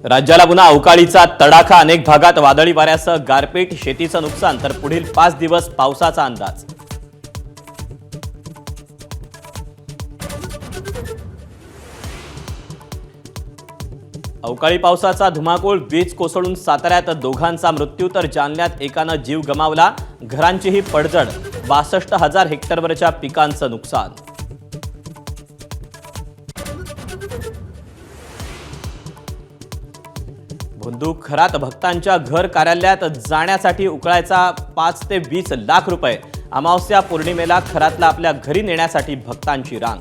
राज्याला पुन्हा अवकाळीचा तडाखा। अनेक भागात वादळी वाऱ्यासह गारपीट, शेतीचं नुकसान तर पुढील 5 दिवस पावसाचा अंदाज। अवकाळी पावसाचा धुमाकूळ, वीज कोसळून साताऱ्यात दोघांचा मृत्यू तर जालन्यात एकानं जीव गमावला। घरांचीही पडझड, 62,000 हेक्टरवरच्या पिकांचं नुकसान। भोंदू खरात भक्तांच्या घर कार्यालयात जाण्यासाठी उकळायचा 5 ते 20 लाख रुपये। अमावस्या पौर्णिमेला खरातला आपल्या घरी नेण्यासाठी भक्तांची रांग।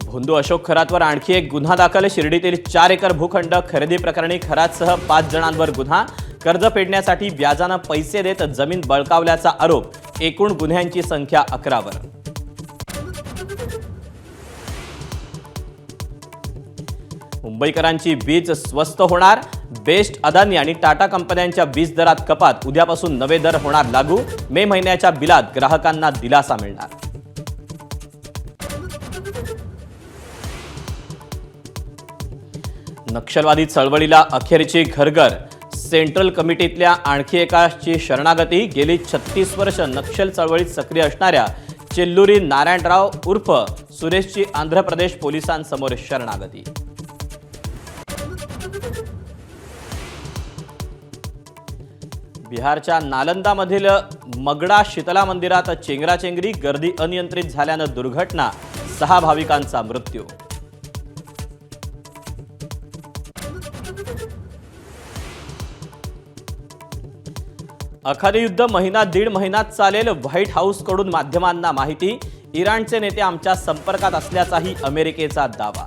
भोंदू अशोक खरातवर आणखी एक गुन्हा दाखल। शिर्डीतील 4 एकर भूखंड खरेदी प्रकरणी खरातसह 5 जणांवर गुन्हा। कर्ज फेडण्यासाठी व्याजानं पैसे देत जमीन बळकावल्याचा आरोप। एकूण गुन्ह्यांची संख्या 11वर। मुंबईकरांची वीज स्वस्त होणार। बेस्ट, अदानी आणि टाटा कंपन्यांच्या वीज दरात कपात। उद्यापासून नवे दर होणार लागू। मे महिन्याच्या बिलात ग्राहकांना दिलासा मिळणार। नक्षलवादी चळवळीला अखेरची घरघर। सेंट्रल कमिटीतल्या आणखी एकाची शरणागती। गेली 36 वर्ष नक्षल चळवळीत सक्रिय असणाऱ्या चेल्लुरी नारायणराव उर्फ सुरेशची आंध्र प्रदेश पोलिसांसमोर शरणागती। बिहारच्या नालंदामधील मगडा शीतला मंदिरात चेंगराचेंगरी, गर्दी अनियंत्रित झाल्यानं दुर्घटना। 6 भाविकांचा मृत्यू। अखाती युद्ध महिना दीड महिन्यात चालेल। व्हाईट हाऊसकडून माध्यमांना माहिती। इराणचे नेते आमच्या संपर्कात असल्याचाही अमेरिकेचा दावा।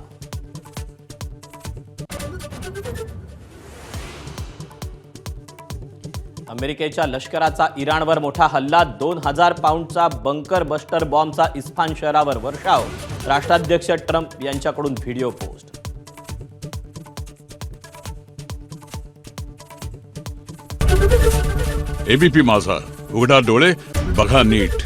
अमेरिकेच्या लष्कराचा इराणवर मोठा हल्ला। 2000 पाऊंडचा बंकर बस्टर बॉम्बचा इस्फान शहरावर वर्षाव। राष्ट्राध्यक्ष ट्रम्प यांच्याकडून व्हिडिओ पोस्ट। एबीपी माझा, उघडा डोळे बघा नीट।